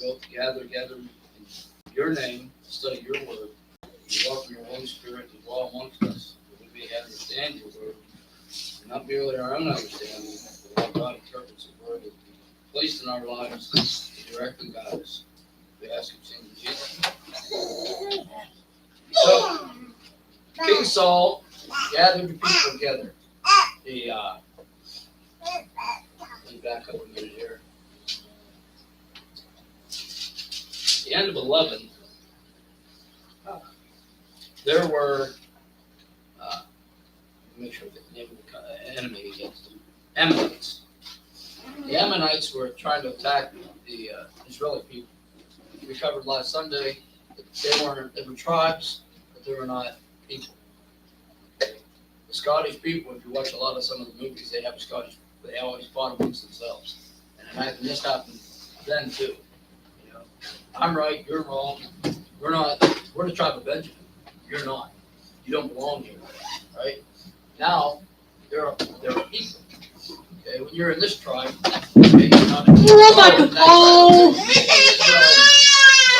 will gather in your name, study your word. You welcome your Holy Spirit to dwell amongst us, that we may understand your word, and not merely our own understanding, but what God interprets the word that you placed in our lives to direct and guide us. We ask you in Jesus' name. So, King Saul gathered the people together. He, let me back up a minute here. At the end of 11, there were, make sure I get the name of the enemy against them, Ammonites. The Ammonites were trying to attack the Israeli people. We covered last Sunday that they were tribes, but they were not people. The Scottish people, if you watch a lot of some of the movies, they always fought amongst themselves. And imagine this happened then too. You know, I'm right, you're wrong. We're the tribe of Benjamin. You're not. You don't belong here, right? Now, there are people. Okay, when you're in this tribe, okay, you're not in this tribe.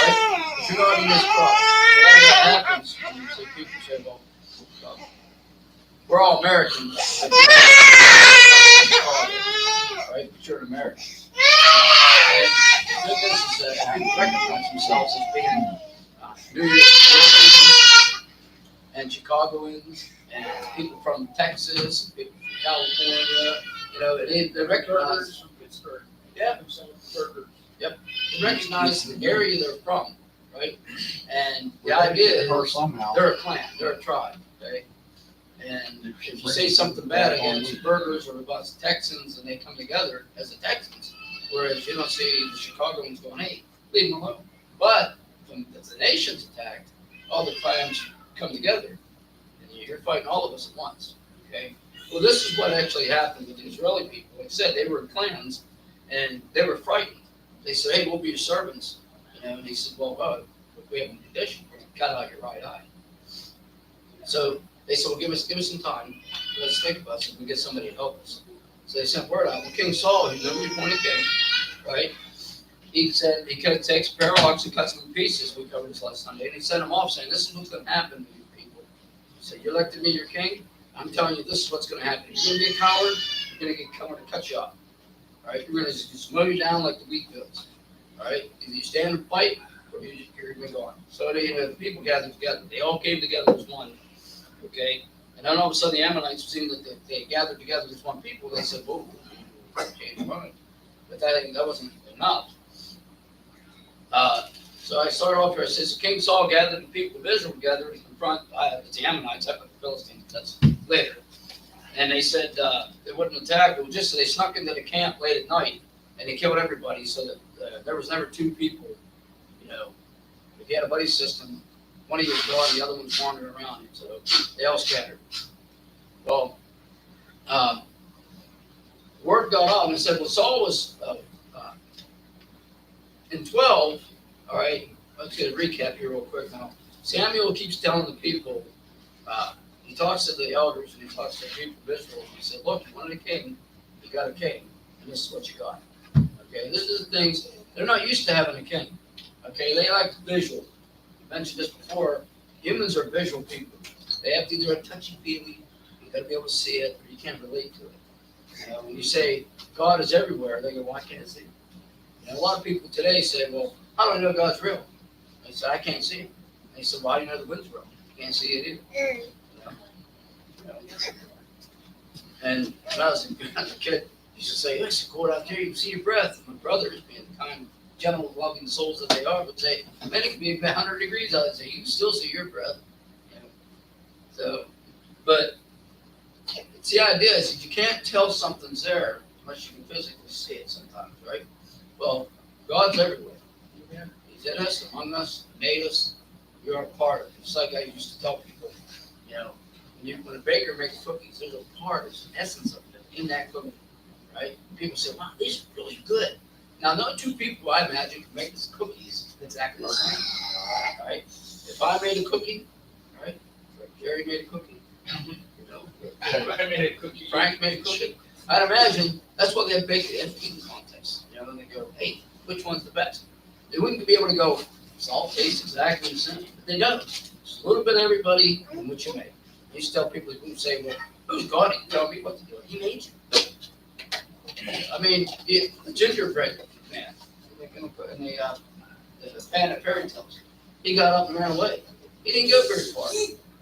Right? If you're not in this tribe, what happens when you say people say, well, we're all Americans, right? But you're an American. And the thing is that people recognize themselves as being New York and Chicagoans and people from Texas, people from California. You know, they recognize Pittsburgh. Yeah. Yep. They recognize the area they're from, right? And the idea is they're a clan, they're a tribe, okay? And if you say something bad against burgers or about Texans and they come together as the Texans, whereas you don't see the Chicagoans going, hey, leave them alone. But when the nation's attacked, all the clans come together and you're fighting all of us at once, okay? Well, this is what actually happened with the Israeli people. Like I said, they were in clans and they were frightened. They said, hey, we'll be your servants. You know, and he said, well, we have a condition. We're going to cut out your right eye. So they said, well, give us some time. Let's think about it. So we get somebody to help us. So they sent word out. Well, King Saul, who's newly appointed king, right? He said he takes a pair of oxen, cuts them in pieces. We covered this last Sunday. And he sent them off saying, this is what's going to happen to you people. He said, you elected me your king. I'm telling you, this is what's going to happen. You're going to be a coward. You're going to get coming to cut you off. All right? You're going to just mow you down like the wheat fields. All right? Either you stand and fight, or you're going to go on. So the people gathered together. They all came together as one. Okay? And then all of a sudden, the Ammonites, seeing that they gathered together as one people, they said, whoa, change mind. But that wasn't enough. So I started off here. It says, King Saul gathered the people of Israel together in front. It's the Ammonites, I put the Philistines. That's later. And they said they wouldn't attack. It was just they snuck into the camp late at night and they killed everybody. So that there was never two people. You know, if you had a buddy system, one of you was gone, the other one was wandering around. So they all scattered. Well, word got out and said, well, Saul was in 12. All right, let's get a recap here real quick now. Samuel keeps telling the people, he talks to the elders and he talks to the people of Israel. And he said, look, you wanted a king, you got a king, and this is what you got. Okay, this is the things, they're not used to having a king. Okay, they like visual. I mentioned this before, humans are visual people. They have to either a touchy-feely, you got to be able to see it, or you can't relate to it. When you say God is everywhere, they go, well, I can't see it. And a lot of people today say, well, how do I know God's real? They say, I can't see him. And they said, well, how do you know the wind's real? You can't see it either. You know? And when I was a kid, I used to say, hey, so go out there, you can see your breath. And my brothers, being the kind, gentle, loving souls that they are, would say, man, it could be 100 degrees out. I'd say, you can still see your breath. You know? So, but it's the idea is that you can't tell something's there unless you can physically see it sometimes, right? Well, God's everywhere. He's in us, among us, made us. We are a part of it. It's like I used to tell people, you know, when a baker makes cookies, there's a part, there's an essence of it in that cookie, right? People say, wow, these are really good. Now, no two people, I imagine, can make these cookies exactly the same, right? If I made a cookie, right, or if Jerry made a cookie, you know, I made a cookie. Frank made a cookie, I'd imagine that's what they bake it in eating contests. You know, and they go, hey, which one's the best? They wouldn't be able to go, salt tastes exactly the same. But they don't. Just a little bit of everybody and what you make. I used to tell people who say, well, who's God? He tell me what to do. He made you. I mean, the gingerbread man, they're going to put in the pan of fairy tales. He got up and ran away. He didn't go very far,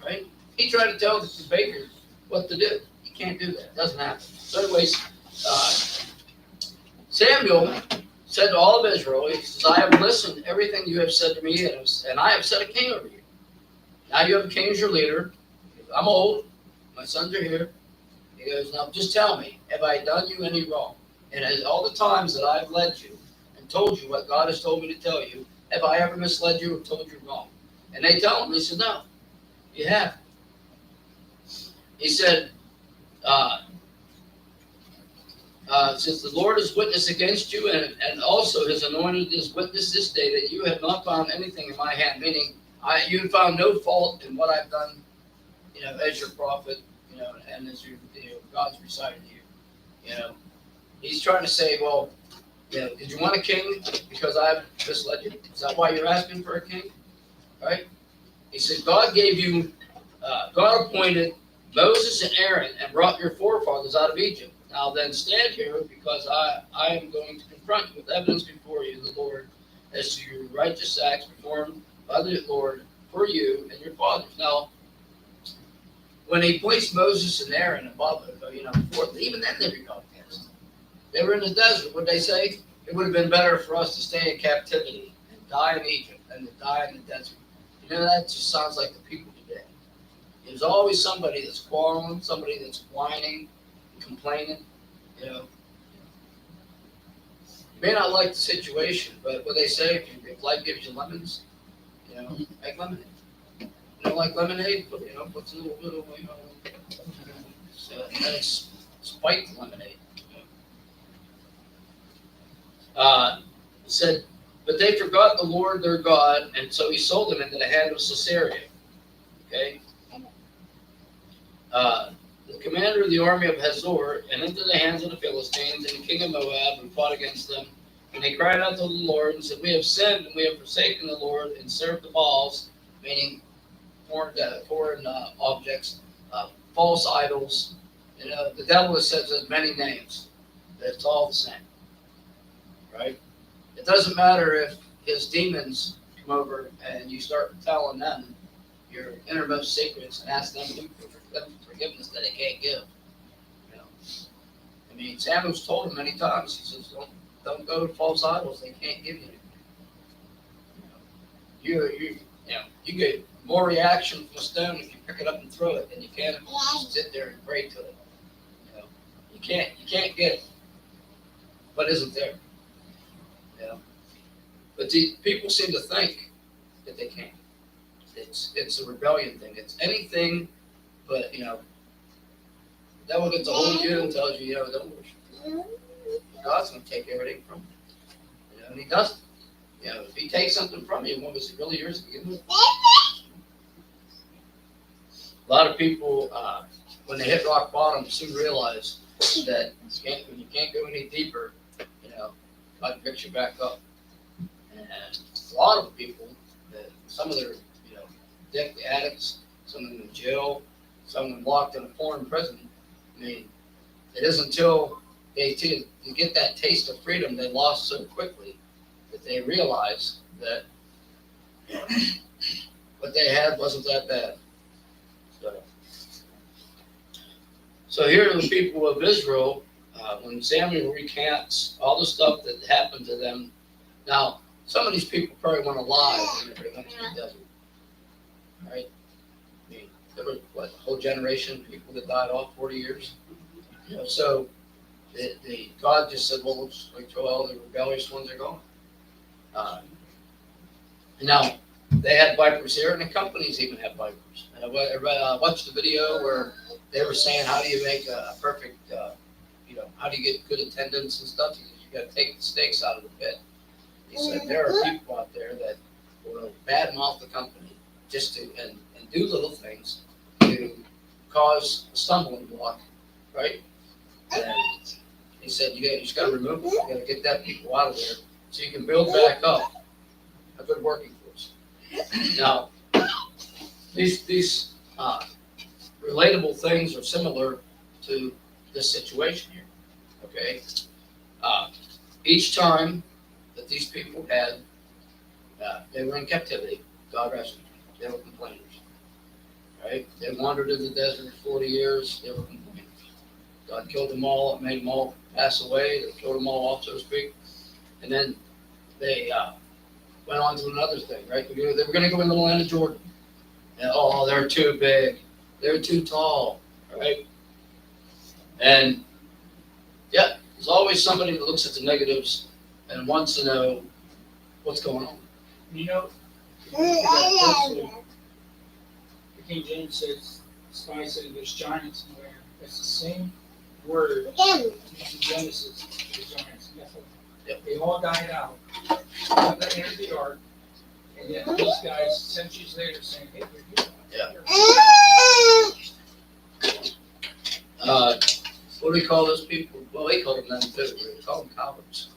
right? He tried to tell the bakers what to do. You can't do that. It doesn't happen. So anyways, Samuel said to all of Israel, he says, I have listened to everything you have said to me, and I have set a king over you. Now you have a king as your leader. I'm old. My sons are here. He goes, now just tell me, have I done you any wrong? And as all the times that I've led you and told you what God has told me to tell you, have I ever misled you or told you wrong? And they tell him, he said, no, you have. He said, since the Lord is witness against you, and also his anointed is witness this day that you have not found anything in my hand, meaning you have found no fault in what I've done, as your prophet, and as God's recited to you. He's trying to say, well, did you want a king because I've misled you? Is that why you're asking for a king? Right? He said, God appointed Moses and Aaron and brought your forefathers out of Egypt. Now then stand here because I am going to confront you with evidence before you, the Lord, as to your righteous acts performed by the Lord for you and your fathers. Now, when he placed Moses and Aaron above it, before, even then they rebelled against him. They were in the desert. What they say? It would have been better for us to stay in captivity and die in Egypt than to die in the desert. That just sounds like the people today. There's always somebody that's quarreling, somebody that's whining, complaining. You may not like the situation, but what they say, if life gives you lemons, make lemonade. You don't like lemonade, but puts a little bit of and it's spiked lemonade. It said, but they forgot the Lord their God, and so he sold them into the hand of Sisera. Okay. The commander of the army of Hazor, and into the hands of the Philistines and the king of Moab, who fought against them. And they cried out to the Lord and said, we have sinned and we have forsaken the Lord and served the Baals, meaning foreign objects, false idols. The devil says there's many names. It's all the same, right? It doesn't matter if his demons come over and you start telling them your innermost secrets and ask them for forgiveness that they can't give. Samuel's told him many times. He says, "Don't go to false idols. They can't give you anything. You get more reaction from a stone if you pick it up and throw it than you can if you just sit there and pray to it. You can't get it. What isn't there? But people seem to think that they can. It's a rebellion thing. It's anything, but the devil gets a hold of you and tells you, don't worship. God's going to take everything from you. And he doesn't. If he takes something from you, what was it really yours to begin with? A lot of people, when they hit rock bottom, soon realize that when you can't go any deeper, God picks you back up. And a lot of people, some of their, addicts, some of them in jail, some of them locked in a foreign prison. It isn't until they get that taste of freedom they lost so quickly that they realize that what they had wasn't that bad. So here are the people of Israel, when Samuel recants all the stuff that happened to them. Now, some of these people probably weren't alive when they went to the desert. Right? There were, a whole generation of people that died off 40 years. So God just said, well, let's wait till all the rebellious ones are gone. Now, they had vipers here, and the companies even have vipers. And I watched the video where they were saying, how do you make a perfect, how do you get good attendance and stuff? You got to take the snakes out of the pit. He said, there are people out there that will badmouth the company just to, and do little things to cause a stumbling block, right? And he said, you just got to remove them. You got to get that people out of there so you can build back up started working for us. Now, these relatable things are similar to this situation here. Okay, each time that these people had, they were in captivity, God rescued them. They were complainers. Right? They wandered in the desert for 40 years. They were complainers. God killed them all, made them all pass away. They killed them all off, so to speak. And then they went on to another thing, right? They were going to go into the land of Jordan. And, oh, they're too big. They're too tall, right? And, yeah, there's always somebody that looks at the negatives and wants to know what's going on. You know, the King James says, Spy said there's giants in the land. That's the same word used in Genesis for the giants. Yep. They all died out. None that entered the ark. And yet these guys, centuries later, saying, hey, they're here. Yeah. What do we call those people? Well, we call them them too. We call them cowards.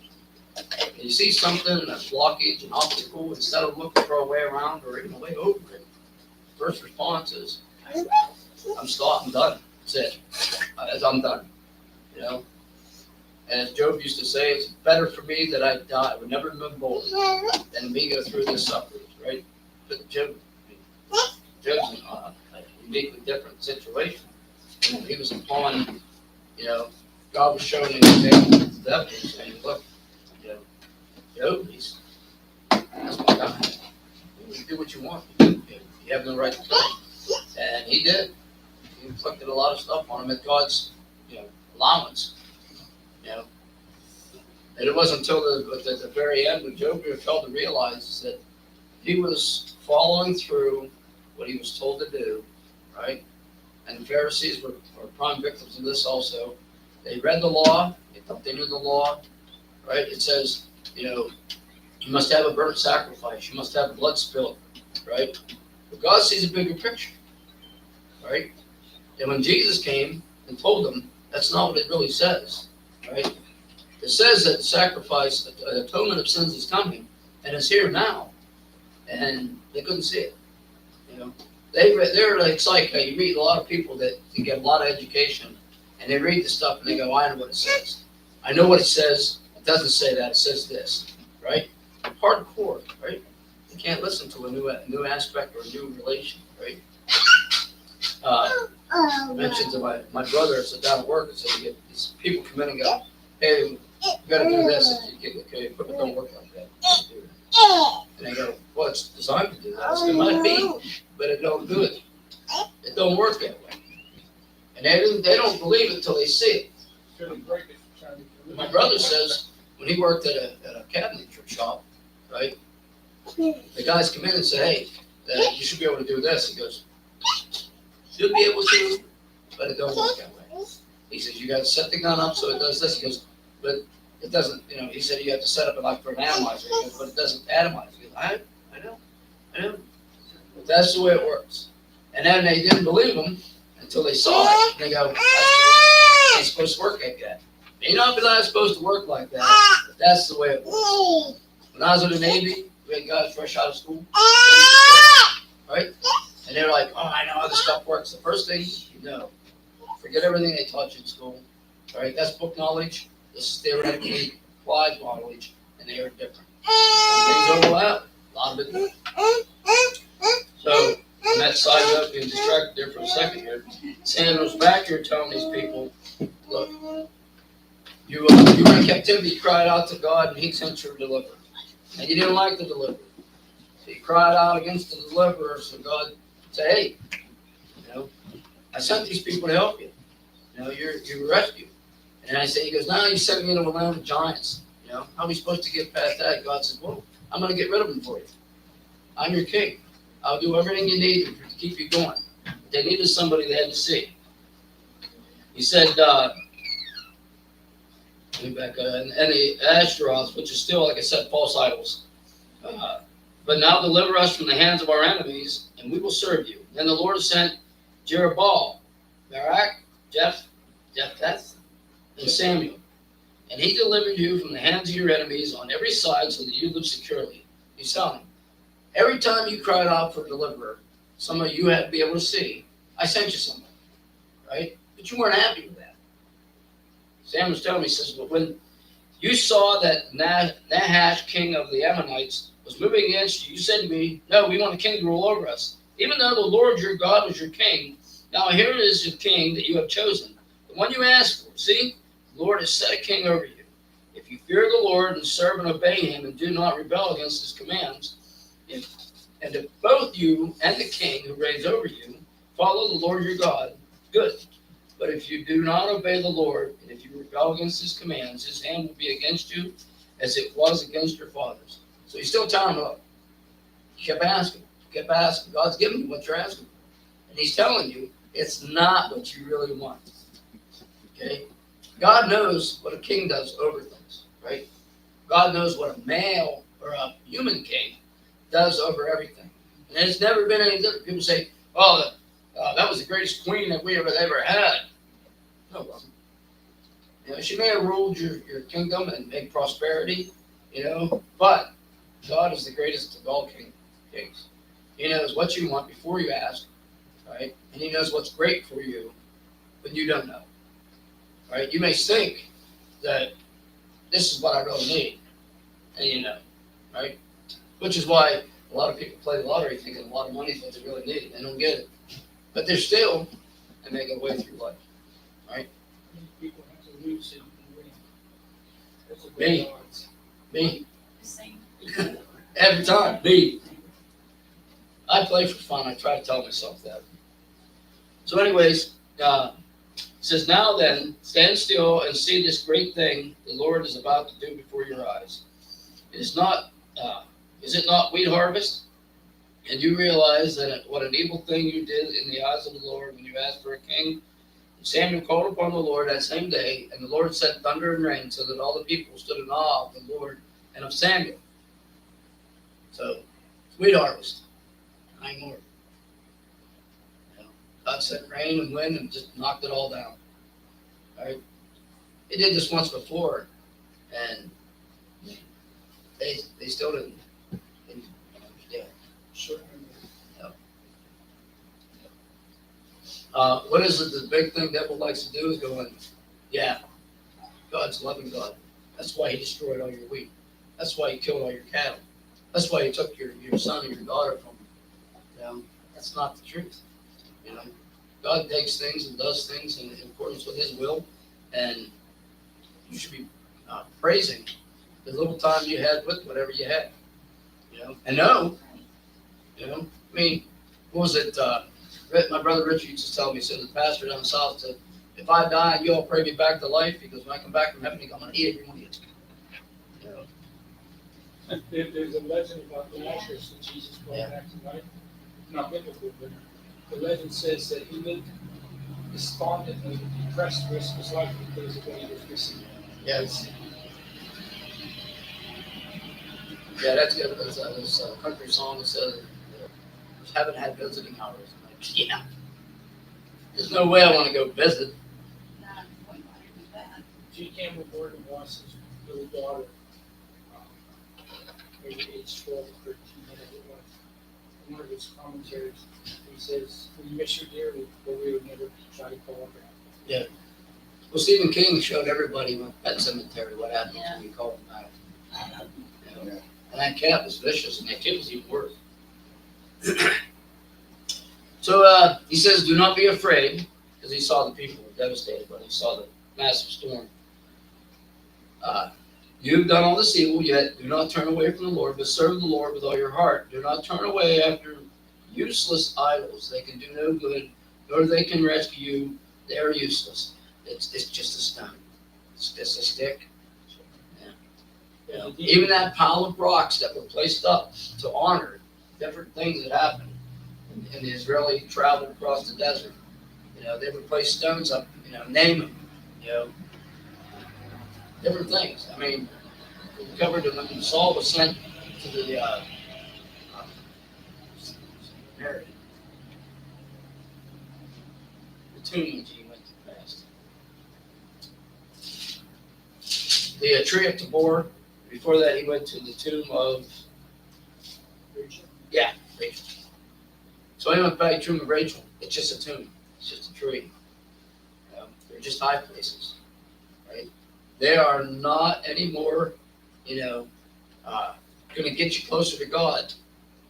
You see something, a blockage, an obstacle, instead of looking for a way around or even a way over it, first response is, I'm stopped, I'm done. That's it. I'm done. You know? And as Job used to say, it's better for me that I die, I would never move forward, than me go through this suffering, right? But Job's in a uniquely different situation. You know, he was upon, God was showing him the devil, saying, look, Job, that's my guy. You do what you want. You have no right to kill him. And he did. He inflicted a lot of stuff on him at God's, allowance. And it wasn't until the very end when Job failed to realize that he was following through what he was told to do, right? And the Pharisees were prime victims of this also. They read the law, they thought they knew the law, right? It says, you must have a burnt sacrifice, you must have blood spilled, right? But God sees a bigger picture, right? And when Jesus came and told them, that's not what it really says, right? It says that sacrifice, atonement of sins is coming, and it's here now. And they couldn't see it, It's like you read a lot of people that get a lot of education, and they read the stuff and they go, I know what it says. I know what it says. It doesn't say that. It says this, right? Hardcore, right? You can't listen to a new aspect or a new relation, right? I mentioned to my brother, I said down at work, I said, you get these people come in and go, hey, you got to do this. Okay, equipment don't work like that. And they go, well, it's designed to do that. It might be, but it don't do it. It don't work that way. And they don't believe it until they see it. My brother says when he worked at a cabinet shop, right? The guys come in and say, hey, you should be able to do this. He goes, should be able to, but it don't work that way. He says, you got to set the gun up so it does this. He goes, but it doesn't, he said you have to set up it like for an atomizer. He goes, but it doesn't atomize. He goes, I know. But that's the way it works. And then they didn't believe him until they saw it. And they go, it's supposed to work like that. May not be supposed to work like that, but that's the way it works. When I was in the Navy, we had guys fresh out of school, right? And they're like, oh, I know how this stuff works. The first thing forget everything they taught you in school, right? That's book knowledge. This is theoretically applied knowledge, and they are different. Some things overlap, a lot of it doesn't. So, on that side up, being distracted there for a second here, Samuel's back here telling these people, look, you were in captivity, you cried out to God, and he sent you a deliverer. And you didn't like the deliverer. So you cried out against the deliverer, so God said, hey, I sent these people to help you. You're rescued. And I say, he goes, no, you sent me into a land of giants. How are we supposed to get past that? God says, well, I'm going to get rid of them for you. I'm your king. I'll do everything you need to keep you going. They needed somebody they had to see. He said, and the Ashtaroth, which is still, like I said, false idols. But now deliver us from the hands of our enemies, and we will serve you. Then the Lord sent Jerubbaal, Barak, Jephthah, and Samuel. And he delivered you from the hands of your enemies on every side so that you live securely. He's telling them, Every time you cried out for a deliverer, some of you had to be able to see, I sent you somebody, right? But you weren't happy with that. Sam was telling me, he says, but when you saw that Nahash, king of the Ammonites, was moving against you, you said to me, no, we want a king to rule over us. Even though the Lord your God is your king, now here is your king that you have chosen, the one you asked for. See, the Lord has set a king over you. If you fear the Lord and serve and obey him and do not rebel against his commands, and if both you and the king who reigns over you follow the Lord your God, good. But if you do not obey the Lord, and if you rebel against his commands, his hand will be against you as it was against your fathers. So he's still telling them, look, you kept asking. God's giving you what you're asking for. And he's telling you it's not what you really want. Okay? God knows what a king does over things, right? God knows what a male or a human king does over everything. And it's never been any different. People say, oh, that was the greatest queen that we ever had. No, it wasn't. You know, she may have ruled your kingdom and made prosperity, you know, but God is the greatest of all kings. He knows what you want before you ask, right? And he knows what's great for you when you don't know, right? You may think that this is what I really need, and you know, right? Which is why a lot of people play the lottery thinking a lot of money is what they really need. They don't get it. But they're still, and make their way through life, right? People have to lose it and win. That's a Me. good odds. Me, The same. every time, me. I play for fun. I try to tell myself that. So anyways, it says, now then, stand still and see this great thing the Lord is about to do before your eyes. Is it not wheat harvest? And you realize that what an evil thing you did in the eyes of the Lord when you asked for a king? And Samuel called upon the Lord that same day, and the Lord sent thunder and rain, so that all the people stood in awe of the Lord and of Samuel. So, wheat harvest. Nine more. You know, God sent rain and wind and just knocked it all down. Right? He did this once before, and they still didn't understand. Sure. What is it? The big thing devil likes to do is go in. Yeah, God's loving God. That's why he destroyed all your wheat. That's why he killed all your cattle. That's why he took your son and your daughter from you. You know, that's not the truth. You know, God takes things and does things in accordance with his will, and you should be praising the little time you had with whatever you had. You know, and know, you know, I mean, what was it? My brother Richard used to tell me, so the pastor down south said, if I die, you all pray me back to life, because when I come back from heaven, I'm going to eat every one of you. You know? There's a legend about Lazarus that Jesus brought back to life. Not biblical, but the legend says that he lived despondently, depressed the rest of his life because of what he was missing. Yes. Yeah, that's good. There's a country song that says, haven't had visiting hours. I'm like, yeah. There's no way I want to go visit. Not going to do that. G. Campbell Gordon lost his little daughter, maybe age 12 or 13, whatever it was. In one of his commentaries, he says, we miss her dearly, but we would never try to call her back. Well, Stephen King showed everybody in Pet Cemetery what happens when you call them back. You know? And that cat was vicious, and that kid was even worse. So he says, do not be afraid, because he saw the people were devastated when he saw the massive storm. You've done all this evil, yet do not turn away from the Lord, but serve the Lord with all your heart. Do not turn away after useless idols. They can do no good, nor they can rescue you. They are useless. It's just a stone. It's just a stick. You know, even that pile of rocks that were placed up to honor different things that happened in the Israeli travel across the desert. You know, they would place stones up, you know, name them, you know, different things. I mean, we covered it when Saul was sent to the tomb which he went to past. The tree of Tabor. Before that, he went to the tomb of So I went back to Tomb of Rachel. It's just a tomb. It's just a tree. They're just high places, right? They are not anymore, going to get you closer to God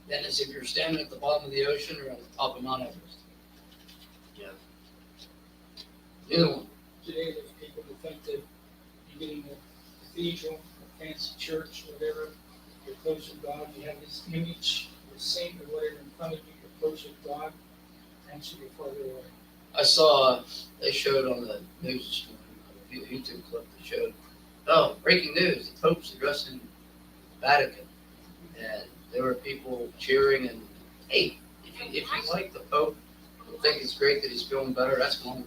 than as if you're standing at the bottom of the ocean or on the top of Mount Everest. Yeah. Either one. Today, there's people who think that you get in a cathedral, a fancy church, whatever, you're closer to God, you have this image, the saint or whatever in front of you, you're closer to God, and so you're farther away. I saw, they showed on the news this morning, a YouTube clip that showed, oh, breaking news, the Pope's addressing the Vatican. And there were people cheering and, hey, if you like the Pope, you think it's great that he's feeling better, that's one.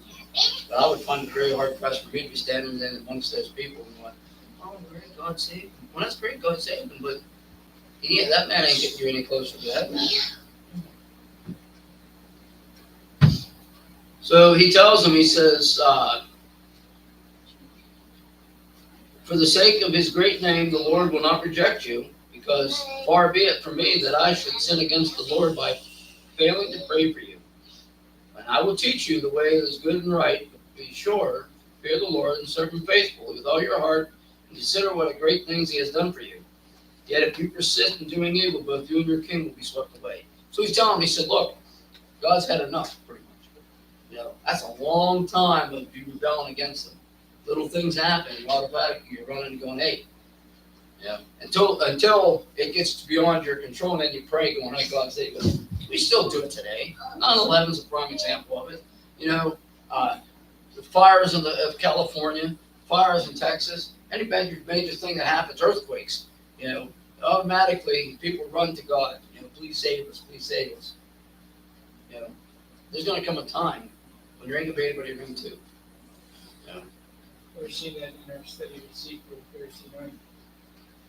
But I would find it very hard pressed for me to be standing there amongst those people and going, oh, great, God saved him. Well, that's great, God saved him, but yeah, that man ain't getting you any closer to that man. So he tells him, he says, for the sake of his great name, the Lord will not reject you, because far be it from me that I should sin against the Lord by failing to pray for you. And I will teach you the way that is good and right. Be sure, fear the Lord, and serve him faithfully with all your heart, and consider what a great things he has done for you. Yet if you persist in doing evil, both you and your king will be swept away. So he's telling him, he said, look, God's had enough, pretty much. That's a long time of you rebelling against him. Little things happen, and automatically you're running and going, hey. Until it gets beyond your control, and then you pray, going, hey, God save us. We still do it today. 9/11 is a prime example of it. The fires of California, fires in Texas, any major thing that happens, earthquakes, automatically people run to God. Please save us, please save us. There's going to come a time when there ain't going to be anybody to run to. We've seen that in our study of Ezekiel 39.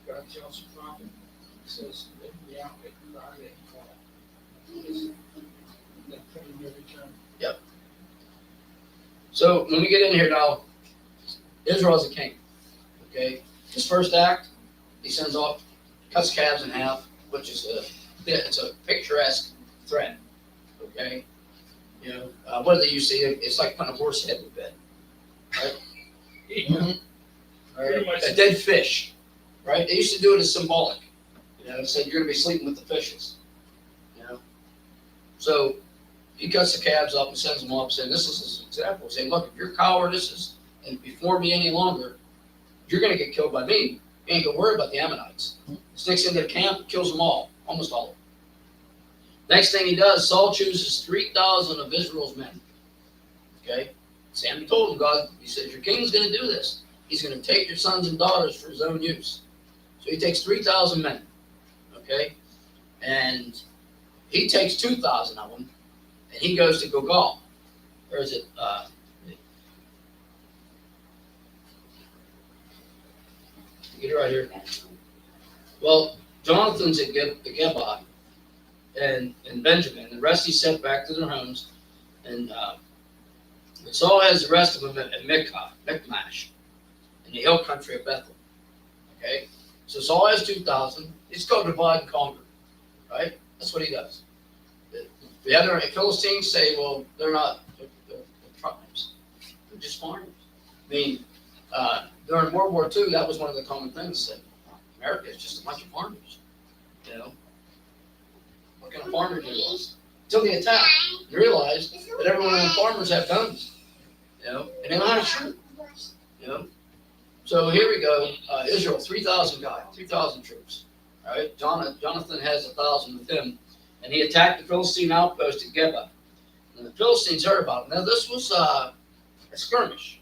God tells the prophet, he says, let me out, let me out, let me call. That prayer never return. Yep. So when we get in here now, Israel is a king. Okay? His first act, he sends off, cuts calves in half, which is it's a picturesque threat. Okay? What do they used to say? It's like putting a horse head in bed. Right? Pretty much. A dead fish. Right? They used to do it as symbolic. It said you're going to be sleeping with the fishes. So he cuts the calves up and sends them up, saying, this is his example, saying, look, if you're cowardice and before me any longer, you're going to get killed by me. You ain't going to worry about the Ammonites. Sneaks into the camp and kills them all, almost all of them. Next thing he does, Saul chooses 3,000 of Israel's men. Okay? Samuel told him, God, he said, your king's going to do this. He's going to take your sons and daughters for his own use. So he takes 3,000 men. Okay? And he takes 2,000 of them, and he goes to Gilgal. Or is it? Get it right here. Well, Jonathan's at Geba and Benjamin. The rest he sent back to their homes. And Saul has the rest of them at Michmash, in the hill country of Bethel. Okay? So Saul has 2,000. He's called divide and conquer. Right? That's what he does. The other Philistines say, well, they're not they're tribes. They're just farmers. I mean, during World War II, that was one of the common things that America is just a bunch of farmers. What kind of farmer do you was? Until the attack, you realize that everyone in the farmers have guns. And they know how to shoot. So here we go. Israel, 3,000 guys, 3,000 troops. All right, Jonathan has 1,000 with him, and he attacked the Philistine outpost at Geba. And the Philistines heard about it. Now this was a skirmish.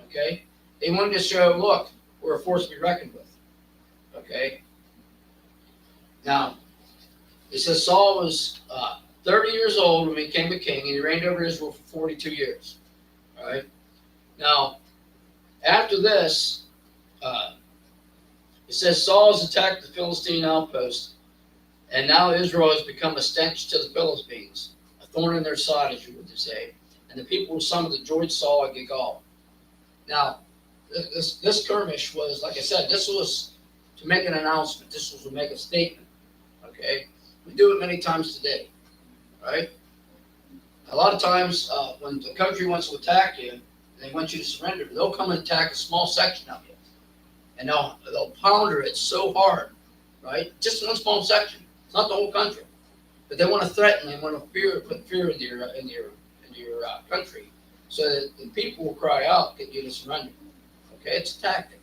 Okay, they wanted to show, look, we're a force to be reckoned with. Okay. Now, it says Saul was 30 years old when he became a king, and he reigned over Israel for 42 years. All right. Now, after this, it says Saul has attacked the Philistine outpost, and now Israel has become a stench to the Philistines, a thorn in their side, as you would say. And the people were some of the joyed Saul at Gilgal. Now, this skirmish was, like I said, this was to make an announcement. This was to make a statement. Okay, we do it many times today. right? A lot of times, when the country wants to attack you, they want you to surrender. They'll come and attack a small section of you, and they'll pounder it so hard, right? Just one small section. It's not the whole country, but they want to threaten. They want to put fear into your country, so that the people will cry out, get you to surrender. Okay, it's a tactic.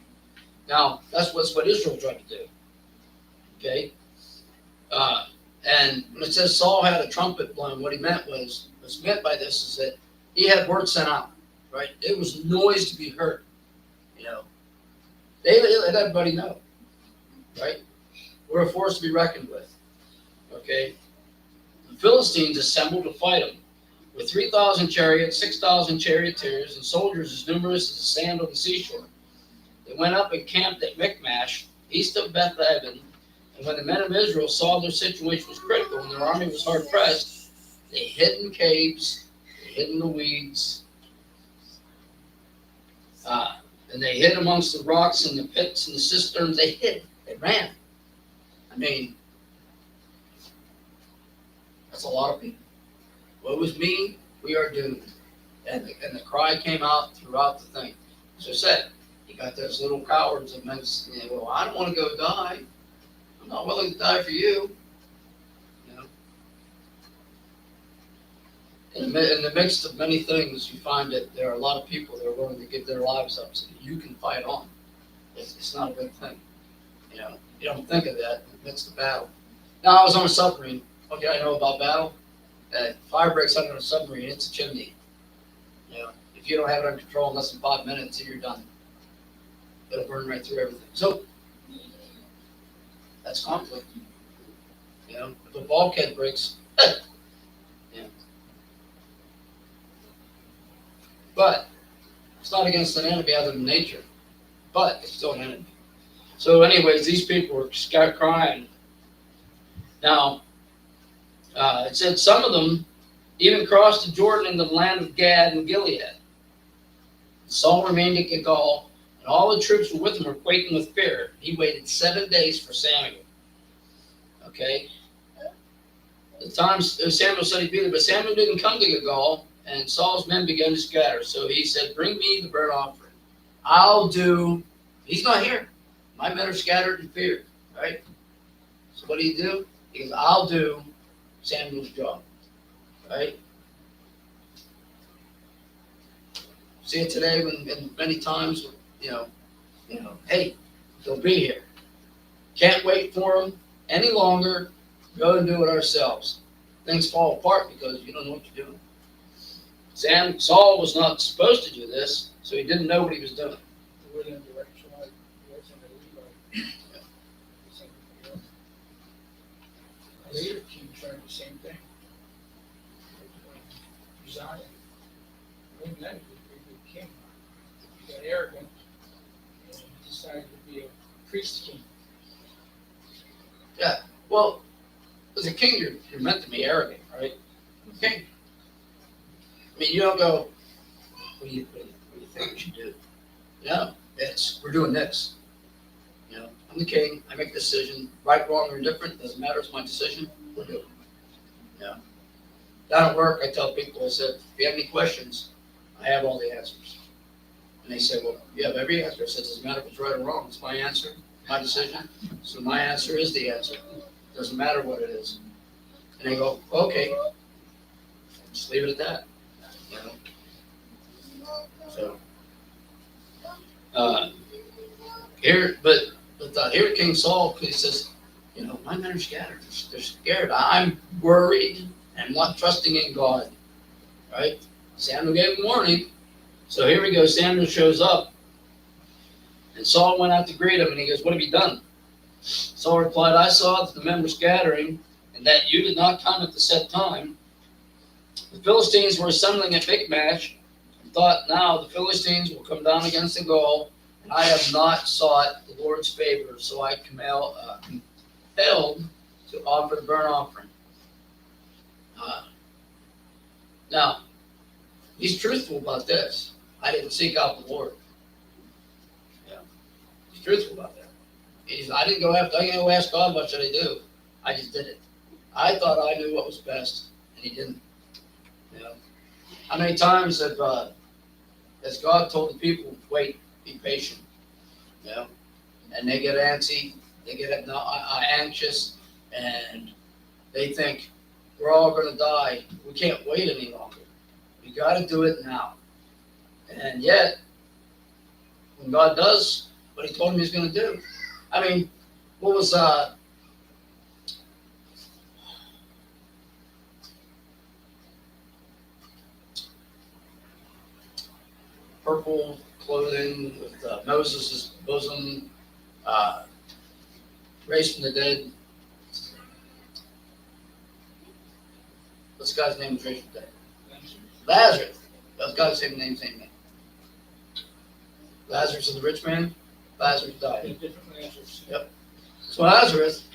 Now that's what Israel tried to do. Okay, and when it says Saul had a trumpet blown, what he meant was, what's meant by this is that he had word sent out, right? It was noise to be heard, you know. They let everybody know, right? We're a force to be reckoned with, okay? The Philistines assembled to fight him with 3,000 chariots, 6,000 charioteers, and soldiers as numerous as the sand on the seashore. They went up and camped at Michmash, east of Beth-aven. And when the men of Israel saw their situation was critical and their army was hard pressed, they hid in caves, they hid in the weeds, and they hid amongst the rocks and the pits and the cisterns. They hid. They ran. I mean, that's a lot of people. What was me? We are doomed. And the cry came out throughout the thing. As I said, you got those little cowards that meant, well, I don't want to go die. I'm not willing to die for you. You know. In the midst of many things, you find that there are a lot of people that are willing to give their lives up so that you can fight on. It's not a good thing. You know, you don't think of that in the midst of battle. Now, I was on a submarine. Okay, I know about battle. Fire breaks out on a submarine, it's a chimney. You know, if you don't have it under control in less than 5 minutes, you're done. It'll burn right through everything. So, that's conflict. You know, if a bulkhead breaks, yeah. But it's not against an enemy other than nature. But it's still an enemy. So, anyways, these people were crying. Now, it said some of them even crossed the Jordan into the land of Gad and Gilead. Saul remained at Gilgal, and all the troops were with him were quaking with fear. He waited 7 days for Samuel. Okay? At the time Samuel said he'd be there, but Samuel didn't come to Gilgal, and Saul's men began to scatter. So he said, bring me the burnt offering. He's not here. My men are scattered in fear, right? So what do you do? He goes, I'll do Samuel's job, right? See it today when many times, you know, hey, they'll be here. Can't wait for them any longer. Go and do it ourselves. Things fall apart because you don't know what you're doing. Saul was not supposed to do this, so he didn't know what he was doing. Later, King tried the same thing. Uzziah. Even then, he was a pretty good king. He got arrogant and he decided to be a priest king. Yeah, well, as a king, you're meant to be arrogant, right? King. I mean, you don't go, what do you think we should do? No, we're doing this. You know, I'm the king. I make a decision. Right, wrong, or indifferent. Doesn't matter. It's my decision. We're doing it. Yeah. Down at work, I tell people, I said, if you have any questions, I have all the answers. And they say, well, you have every answer. I said, doesn't matter if it's right or wrong. It's my answer, my decision. So my answer is the answer. Doesn't matter what it is. And they go, okay. Just leave it at that. You know? So, here King Saul, he says, you know, my men are scattered. They're scared. I'm worried and not trusting in God. Right? Samuel gave him warning. So here we go. Samuel shows up. And Saul went out to greet him, and he goes, what have you done? Saul replied, I saw that the men were scattering, and that you did not come at the set time. The Philistines were assembling at Michmash, and thought, now the Philistines will come down against the Gaul, and I have not sought the Lord's favor, so I compelled to offer the burnt offering. Now, he's truthful about this. I didn't seek out the Lord. Yeah, he's truthful about that. I didn't go ask God what should I do. I just did it. I thought I knew what was best, and he didn't. You know, how many times has God told the people, wait, be patient, you know, and they get antsy, they get anxious, and they think we're all going to die. We can't wait any longer. We got to do it now. And yet, when God does what He told him He's going to do, I mean, what was purple clothing with Moses' bosom, raised from the dead? What's the guy's name was raised from the dead? Lazarus. That's God's same name, same name. Lazarus is the rich man. Lazarus died. Different Lazarus. Yep. So Lazarus,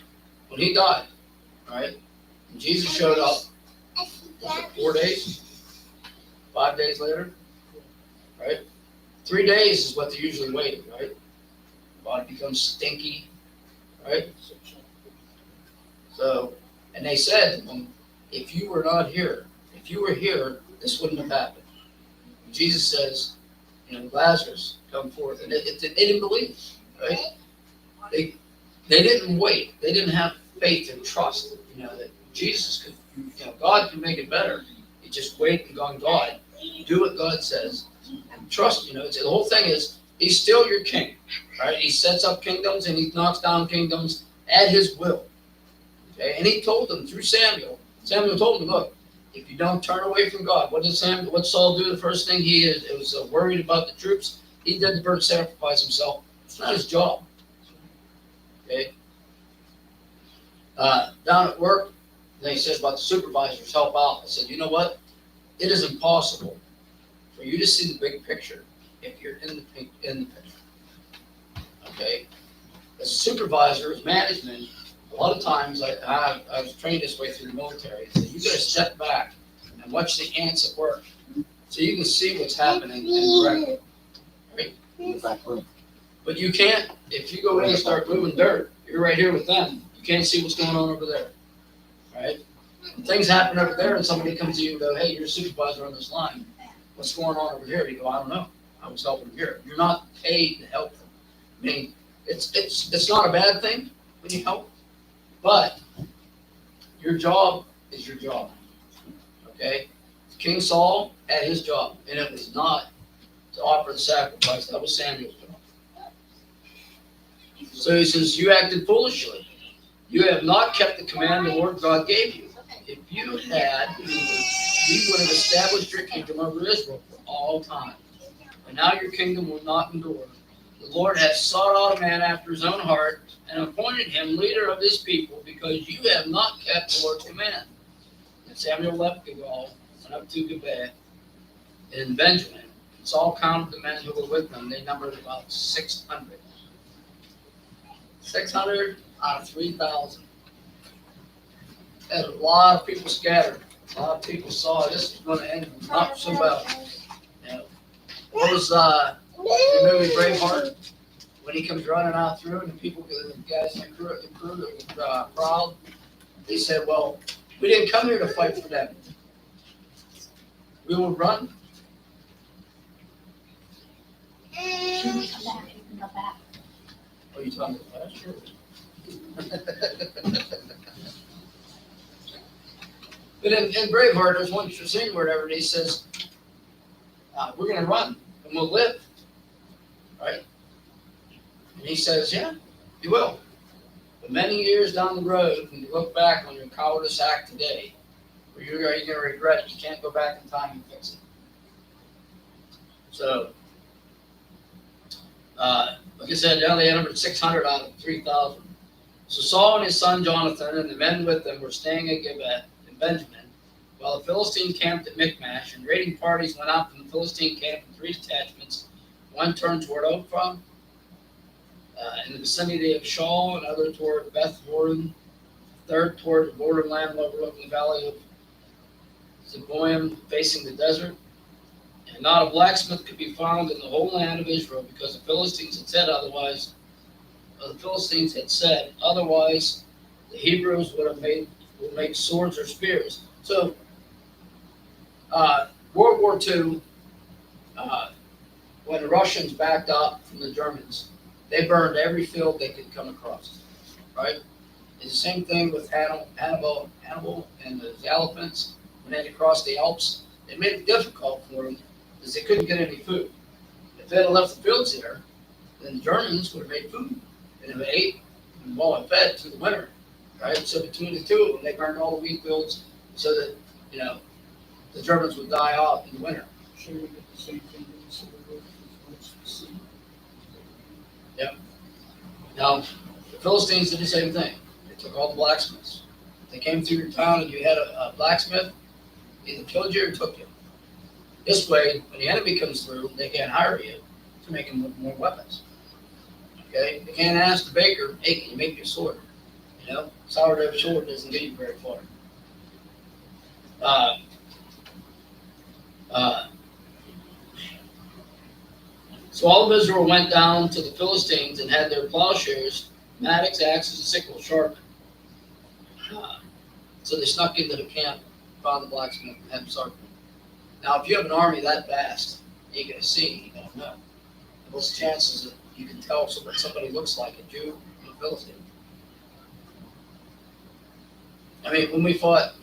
when he died, right, and Jesus showed up, was it 4 days? 5 days later? Right? 3 days is what they usually waited, right? The body becomes stinky, right? So, and they said to him, if you were not here, if you were here, this wouldn't have happened. And Jesus says, you know, Lazarus, come forth. And they didn't believe, right? They didn't wait. They didn't have faith and trust, you know, that Jesus could, you know, God could make it better. You just wait and go on God. Do what God says. And trust, you know, the whole thing is, He's still your king, right? He sets up kingdoms and He knocks down kingdoms at His will. Okay? And He told them through Samuel. Samuel told him, look, if you don't turn away from God, what did Saul do? The first thing it was worried about the troops. He did the burnt sacrifice himself. It's not his job. Okay. Down at work, they said about the supervisors help out. I said, you know what? It is impossible for you to see the big picture if you're in the picture. Okay. As a supervisor, as management, a lot of times I was trained this way through the military. So you got to step back and watch the ants at work, so you can see what's happening indirectly. Right? But you can't, if you go in and start moving dirt, you're right here with them. You can't see what's going on over there. Right? When things happen over there and somebody comes to you and go, hey, you're a supervisor on this line. What's going on over here? You go, I don't know. I was helping them here. You're not paid to help them. I mean, it's not a bad thing when you help, but your job is your job. Okay? King Saul had his job, and it was not to offer the sacrifice. That was Samuel's job. So he says, you acted foolishly. You have not kept the command the Lord God gave you. If you had, you would have established your kingdom over Israel for all time. But now your kingdom will not endure. The Lord has sought out a man after his own heart and appointed him leader of his people because you have not kept the Lord's command. And Samuel left Gilgal, went up to Gibeah in Benjamin. Saul counted the men who were with them. They numbered about 600. 600 out of 3,000. And a lot of people scattered. A lot of people saw this was going to end not so well. You know, what was the movie Braveheart? When he comes running out through, and the guys in the crew that were proud, they said, "Well, we didn't come here to fight for them. We will run." Come back. What are you talking about? Sure. But in Braveheart, there's one scene where whatever, and he says, we're going to run and we'll live. Right? And he says, yeah, you will. But many years down the road, when you look back on your cowardice act today, where you're going to regret it, you can't go back in time and fix it. So, like I said, now they had numbered 600 out of 3,000. So Saul and his son Jonathan and the men with them were staying at Gibeah in Benjamin, while the Philistine camped at Michmash, and raiding parties went out from the Philistine camp in 3 detachments. One turned toward Ophrah, in the vicinity of Shaul, another toward Beth Horon, third toward the borderland overlooking the valley of Zeboim, facing the desert. And not a blacksmith could be found in the whole land of Israel, because the Philistines had said otherwise. The Hebrews would make swords or spears. So World War II, when the Russians backed up from the Germans, they burned every field they could come across, right? It's the same thing with Hannibal and the elephants. When they had to cross the Alps, it made it difficult for them because they couldn't get any food. If they had left the fields there, then the Germans would have made food and they ate and well and fed through the winter, right? So between the two of them, they burned all the wheat fields so that, the Germans would die off in the winter. Sure, we did the same thing in the Civil War. As the sea. Now, the Philistines did the same thing. They took all the blacksmiths. They came through your town and you had a blacksmith, either killed you or took you. This way, when the enemy comes through, they can't hire you to make them more weapons. Okay? They can't ask the baker, hey, can you make me a sword? Sourdough sword doesn't get you very far. So all of Israel went down to the Philistines and had their plowshares, mattocks, axes, and sickles sharpened. So they snuck into the camp, found the blacksmith, and had him sharpened. Now, if you have an army that vast, you can see, you don't know. What's the chances that you can tell what somebody looks like, a Jew and a Philistine? I mean, when we fought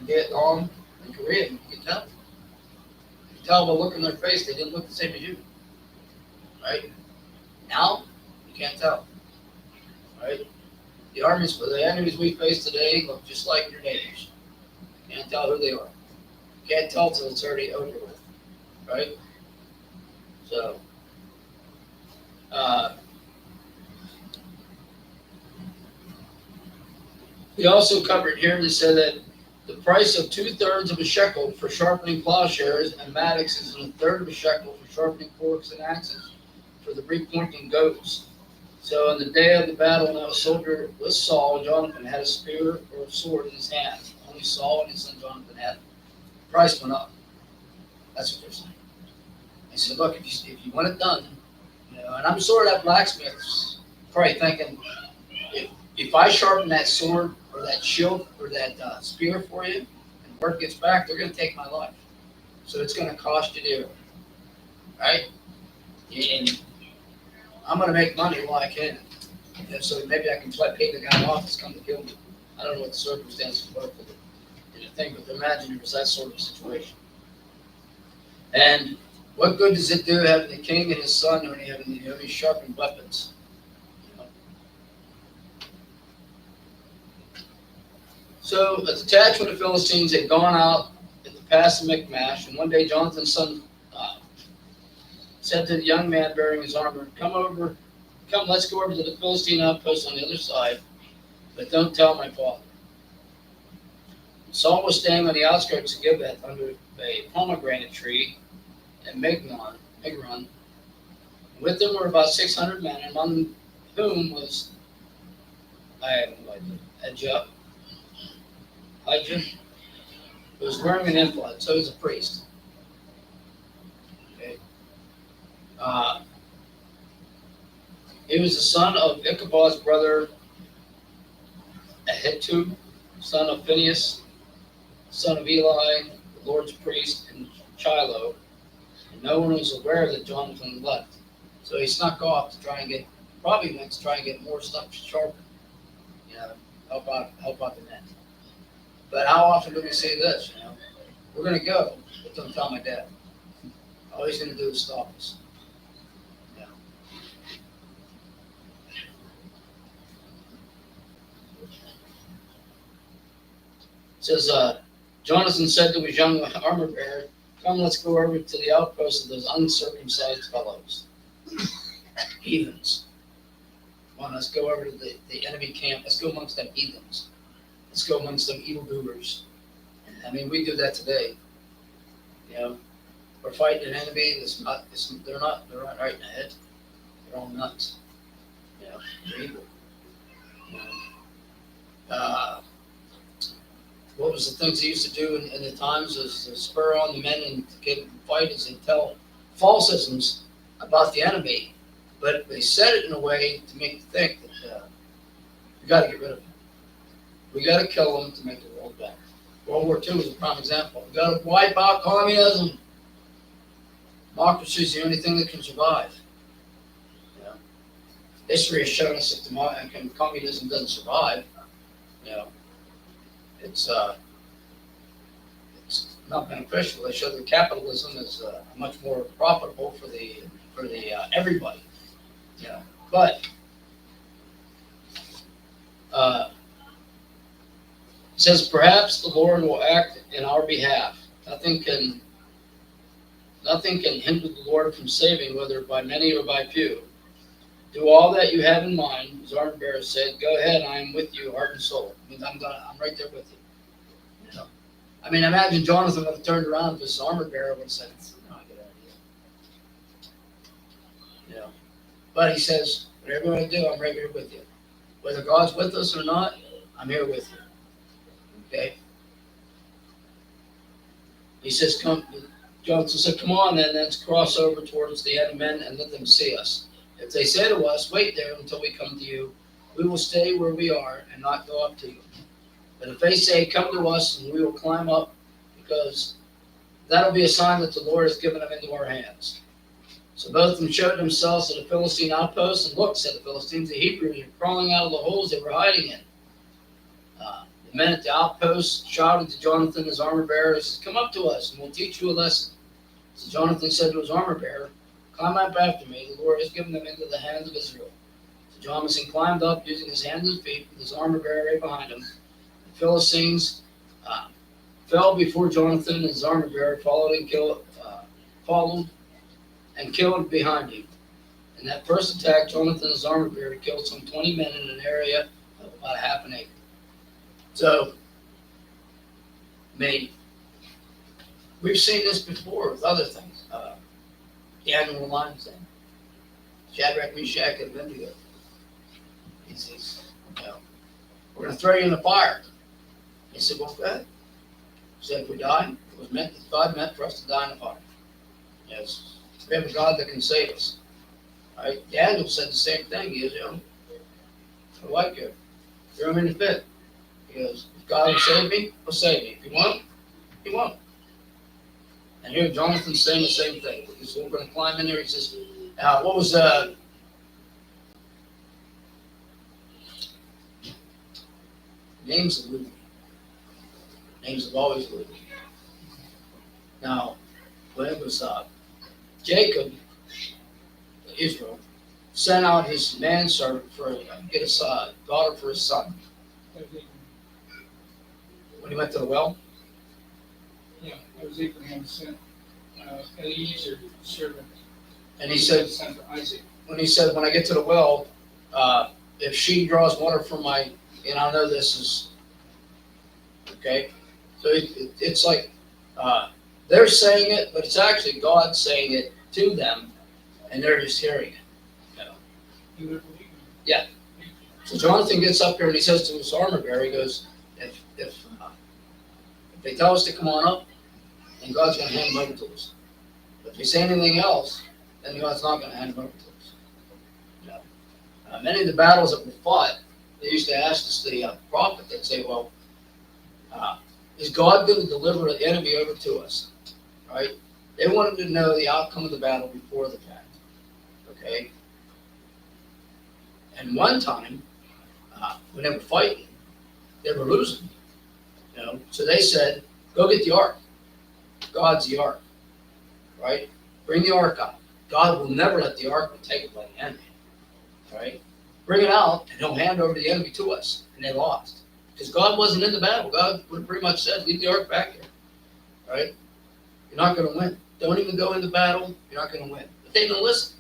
Vietnam and Korea, you could tell. You could tell by the look on their face, they didn't look the same as you. Right? Now, you can't tell. Right? The enemies we face today look just like your neighbors. You can't tell who they are. You can't tell till it's already over with. Right? So, we also covered here to say that the price of 2/3 of a shekel for sharpening plowshares and mattocks is 1/3 of a shekel for sharpening forks and axes for the repointing goats. So on the day of the battle, now a soldier was Saul, Jonathan had a spear or a sword in his hand. Only Saul and his son Jonathan had it. The price went up. That's what they're saying. He said, look, if you want it done, and I'm sure that blacksmith's probably thinking, if I sharpen that sword or that shield or that spear for you, and word gets back, they're going to take my life. So it's going to cost you dearly. Right? And I'm going to make money while I can. So maybe I can pay the guy off that's come to kill me. I don't know what the circumstances were for the thing, but imagine it was that sort of situation. And what good does it do having the king and his son when you have these sharpened weapons? So a detachment of Philistines had gone out at the pass of Michmash, and one day Jonathan's son said to the young man bearing his armor, come, let's go over to the Philistine outpost on the other side, but don't tell my father. Saul was staying on the outskirts of Gibeah under a pomegranate tree in Migron. With them were about 600 men, among whom was, Ahijah, who was wearing an ephod, so he's a priest. Okay. He was the son of Ichabod's brother Ahitub, son of Phinehas, son of Eli, the Lord's priest, and Shiloh. And no one was aware that Jonathan left. So he snuck off to try and get more stuff sharpened. Help out the men. But how often do we say this? We're going to go, but don't tell my dad. All he's going to do is stop us. It says, Jonathan said to his young armor bearer, come, let's go over to the outpost of those uncircumcised fellows. Heathens. Come on, let's go over to the enemy camp. Let's go amongst them heathens. Let's go amongst them evildoers. I mean, we do that today. We're fighting an enemy they're not right in the head. They're all nuts. They're evil. What was the things they used to do in the times is to spur on the men and to get them to fight is they tell falsisms about the enemy, but they said it in a way to make you think that we got to get rid of them. We got to kill them to make the world better. World War II was a prime example. We got to wipe out communism. Democracy is the only thing that can survive. You know, history has shown us that communism doesn't survive. You know, it's not beneficial. They show that capitalism is much more profitable for the everybody. You know, but it says perhaps the Lord will act in our behalf. Nothing can hinder the Lord from saving, whether by many or by few. Do all that you have in mind, as armor bearer said. Go ahead, I am with you, heart and soul. I mean, I'm right there with you. You know, I mean, imagine Jonathan would have turned around to this armor bearer and said, "No, get out of here." You know, but he says, "Whatever you want to do, I'm right here with you. Whether God's with us or not, I'm here with you." Okay. He says, "Come." Jonathan said, "Come on, then let's cross over towards the enemy men and let them see us. If they say to us, 'Wait there until we come to you,' we will stay where we are and not go up to you. But if they say, 'Come to us,' and we will climb up, because that'll be a sign that the Lord has given them into our hands." So both of them showed themselves at the Philistine outpost, and look, said the Philistines, the Hebrews are crawling out of the holes they were hiding in. The men at the outpost shouted to Jonathan, his armor bearer, said, "Come up to us, and we'll teach you a lesson." So Jonathan said to his armor bearer, "Climb up after me. The Lord has given them into the hands of Israel." So Jonathan climbed up using his hands and feet, with his armor bearer right behind him. The Philistines fell before Jonathan, and his armor bearer followed and killed behind him. In that first attack, Jonathan, his armor bearer, killed some 20 men in an area of about half an acre. So, I mean, we've seen this before with other things. Daniel in the lion's den. Shadrach, Meshach, and Abednego. He says, "We're going to throw you in the fire." He said, "Well, go ahead." He said, "If we die, God meant for us to die in the fire." Yes, we have a God that can save us. Right? Daniel said the same thing. He goes, "I like you. Throw him in the pit." He goes, "If God will save me, he'll save me. If he won't, he won't." And here Jonathan's saying the same thing. He's going to climb in there. He says, what was names of Luke? Names have always lived. Now, when it was Jacob, Israel, sent out his manservant to get a daughter for his son. When he went to the well? Yeah, that was Abraham sent Eliezer, servant. And he said, sent to Isaac. When he said, "When I get to the well, if she draws water from my," and I know this is, okay? So it's like they're saying it, but it's actually God saying it to them, and they're just hearing it. You would believe me. Yeah. So Jonathan gets up here and he says to his armor bearer, he goes, if they tell us to come on up, then God's going to hand them over to us. But if they say anything else, then God's not going to hand them over to us. Many of the battles that we fought, they used to ask us, the prophet, they'd say, "Well, is God going to deliver the enemy over to us?" Right? They wanted to know the outcome of the battle before the fact. Okay? And one time, when they were fighting, they were losing. So they said, "Go get the ark. God's the ark." Right? Bring the ark out. God will never let the ark be taken by the enemy. Right? Bring it out, and he'll hand over the enemy to us. And they lost. Because God wasn't in the battle. God would have pretty much said, "Leave the ark back here." Right? You're not going to win. Don't even go into battle. You're not going to win. But they don't listen.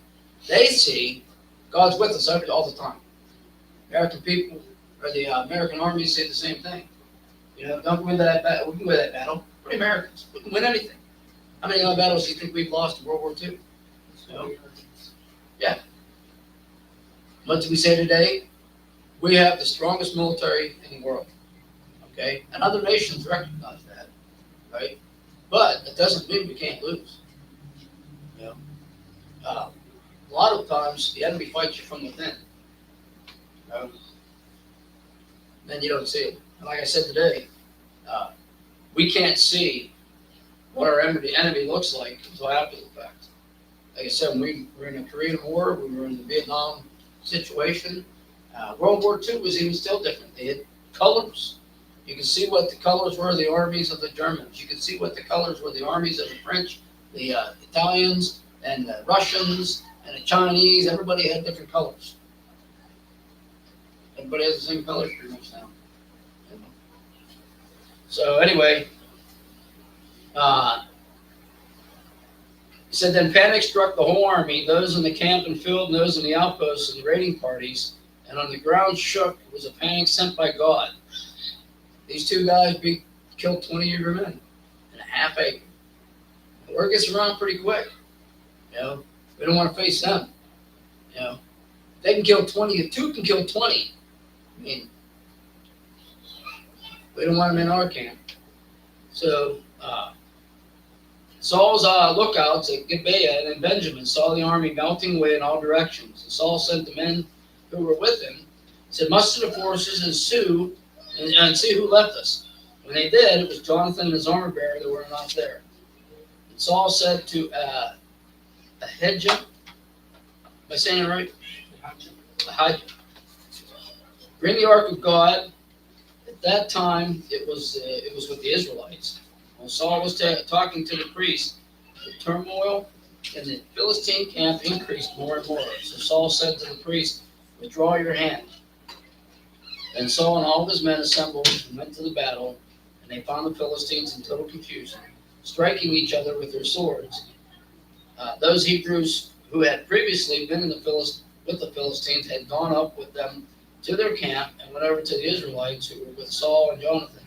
They see God's with us all the time. American people, or the American army, say the same thing. Don't go into that battle. We can win that battle. We're Americans. We can win anything. How many other battles do you think we've lost in World War II? Yeah. What do we say today? We have the strongest military in the world. Okay? And other nations recognize that. Right? But it doesn't mean we can't lose. A lot of times the enemy fights you from within. Then you don't see it. And like I said today, we can't see what our enemy looks like until after the fact. Like I said, when we were in the Korean War, we were in the Vietnam situation. World War II was even still different. They had colors. You can see what the colors were of the armies of the Germans. You can see what the colors were of the armies of the French, the Italians, and the Russians, and the Chinese. Everybody had different colors. Everybody has the same colors pretty much now. So anyway, he said, then panic struck the whole army, those in the camp and field, and those in the outposts and the raiding parties, and on the ground shook. It was a panic sent by God. These two guys killed 20 of your men in a half acre. The word gets around pretty quick. You know, we don't want to face them. You know, they can kill 20. If two can kill 20, I mean, we don't want them in our camp. So Saul's lookouts at Gibeah and Benjamin saw the army melting away in all directions. And Saul sent the men who were with him, said, muster the forces and see who left us. When they did, it was Jonathan and his armor bearer that were not there. And Saul said to Ahijah, am I saying it right? Ahijah, bring the ark of God. At that time, it was with the Israelites. When Saul was talking to the priest, the turmoil in the Philistine camp increased more and more. So Saul said to the priest, withdraw your hand. Then Saul and all of his men assembled and went to the battle, and they found the Philistines in total confusion, striking each other with their swords. Those Hebrews who had previously been with the Philistines had gone up with them to their camp and went over to the Israelites who were with Saul and Jonathan.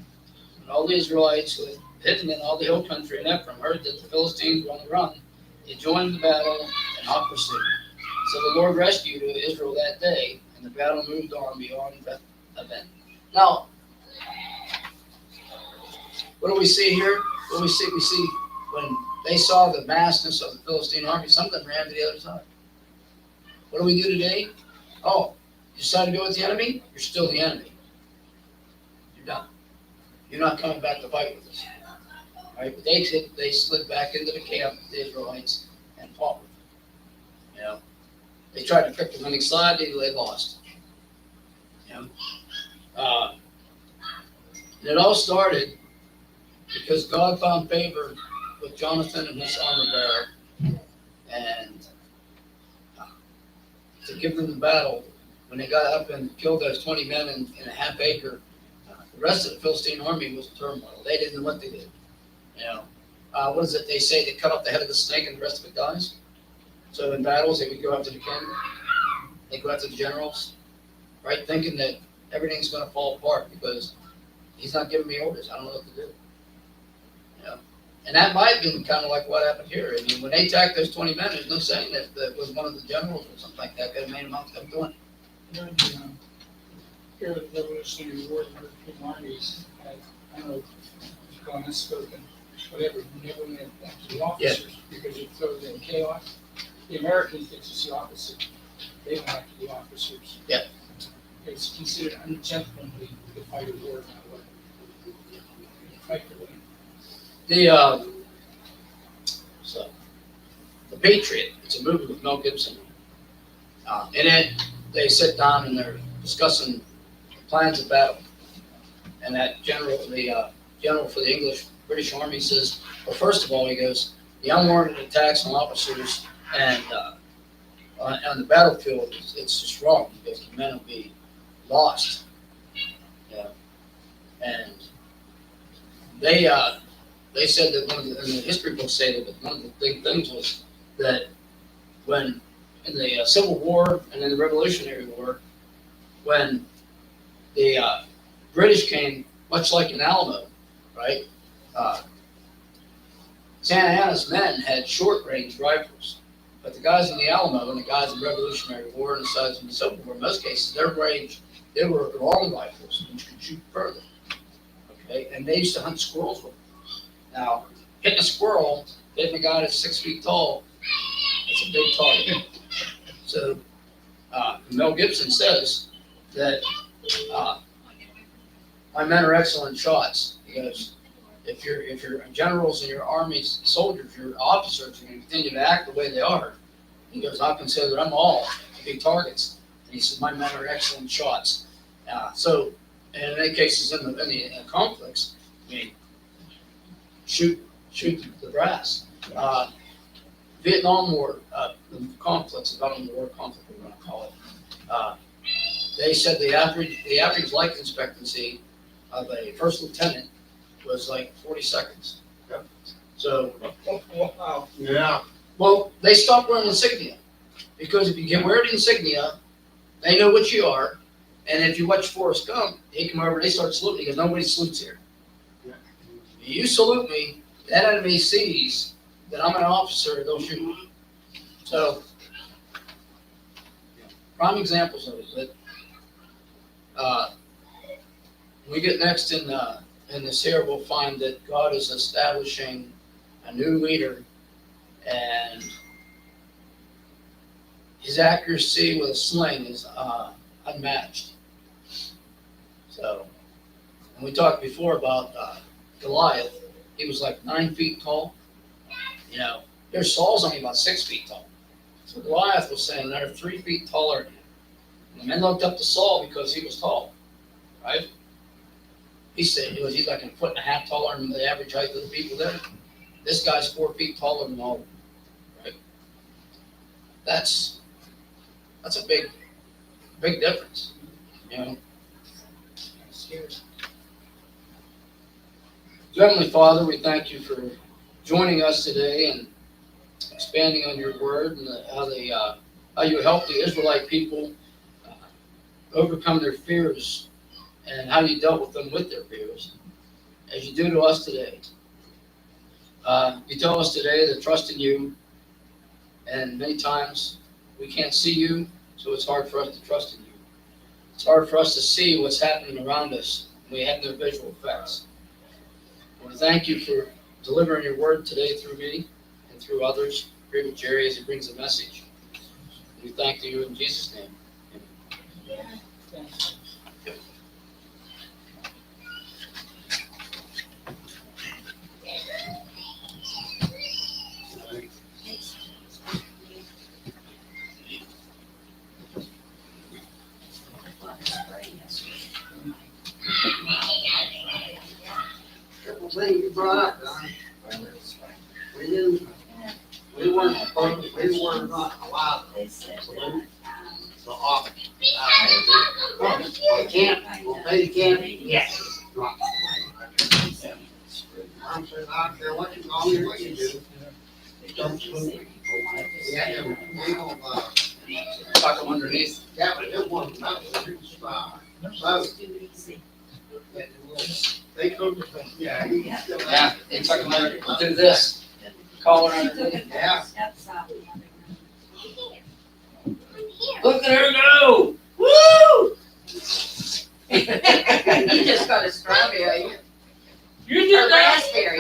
And all the Israelites who had hidden in all the hill country in Ephraim heard that the Philistines were on the run. They joined the battle and hot pursuit. So the Lord rescued Israel that day, and the battle moved on beyond Beth-aven. Now, what do we see here? What do we see? We see when they saw the vastness of the Philistine army, some of them ran to the other side. What do we do today? Oh, you decide to go with the enemy? You're still the enemy. You're done. You're not coming back to fight with us. Right? But they slid back into the camp, the Israelites, and fought with them. You know, they tried to pick the winning side, they lost. You know, and it all started because God found favor with Jonathan and his armor bearer, and to give them the battle. When they got up and killed those 20 men in a half acre, the rest of the Philistine army was in turmoil. They didn't know what they did. You know, what is it they say? They cut off the head of the snake and the rest of it dies. So in battles, they would go after the king. They go after the generals, right? Thinking that everything's going to fall apart because he's not giving me orders. I don't know what to do. You know, and that might have been kind of like what happened here. I mean, when they attacked those 20 men, there's no saying that it was one of the generals or something like that could have made them out of doing. During the Revolutionary War, the European armies had, I don't know, unspoken, whatever, never went after the officers because it throws in chaos. The Americans did just the opposite. They went after the officers. Yeah. It's considered ungentlemanly to fight a war that way. Fight to win. The Patriot, it's a movie with Mel Gibson. In it, they sit down and they're discussing plans of battle. And that general, the general for the British Army says, well, first of all, he goes, the unwarranted attacks on officers and on the battlefield, it's just wrong because the men will be lost. Yeah. And they said that and the history books say that one of the big things was that when in the Civil War and in the Revolutionary War, when the British came, much like in Alamo, right? Santa Anna's men had short-range rifles, but the guys in the Alamo and the guys in the Revolutionary War and the guys in the Civil War, in most cases, their range, they were long rifles, which could shoot further. Okay, and they used to hunt squirrels with them. Now, hitting a squirrel, hitting a guy that's 6 feet tall, it's a big target. So, Mel Gibson says that my men are excellent shots. He goes, if your generals and your army soldiers, your officers are going to continue to act the way they are, he goes, I consider them all to be targets. And he says, my men are excellent shots. So, and in many cases in the conflicts, I mean, shoot the brass. Vietnam War, the conflicts, the Vietnam War conflict, we're going to call it. They said the average life expectancy of a first lieutenant was like 40 seconds. Yep. So, Wow. Yeah. well, they stopped wearing insignia because if you can wear the insignia, they know what you are. And if you watch Forrest Gump, he come over, they start saluting because nobody salutes here. Yeah. You salute me, that enemy sees that I'm an officer, they'll shoot me. So, prime examples of it. But when we get next in this here, we'll find that God is establishing a new leader, and his accuracy with a sling is unmatched. So, when we talked before about Goliath, he was like 9 feet tall. You know, there's Saul's only about 6 feet tall. So Goliath was saying they're 3 feet taller than him. And the men looked up to Saul because he was tall, right? He said he's like a foot and a half taller than the average height of the people there. This guy's 4 feet taller than all of them, right? That's a big difference, you know. Scary. Heavenly Father, we thank you for joining us today and expanding on your word and how you helped the Israelite people overcome their fears and how you dealt with them with their fears, as you do to us today. You tell us today to trust in you, and many times we can't see you, so it's hard for us to trust in you. It's hard for us to see what's happening around us. We have no visual effects. I want to thank you for delivering your word today through me and through others. Pray with Jerry as he brings the message. We thank you in Jesus' name. Thanks. Couple things you brought up, Donnie. We weren't not allowed to salute the office. They can't, they can't. Yes. I said, I don't care what you call me, what you do. Don't salute. Yeah, they don't, Tuck them underneath. yeah, but it wasn't, that was, so. They could, yeah. Yeah, they tuck them under, do this. Collar underneath. Yeah. Look at her go! Woo! You just got a strawberry. You Or did that? raspberry.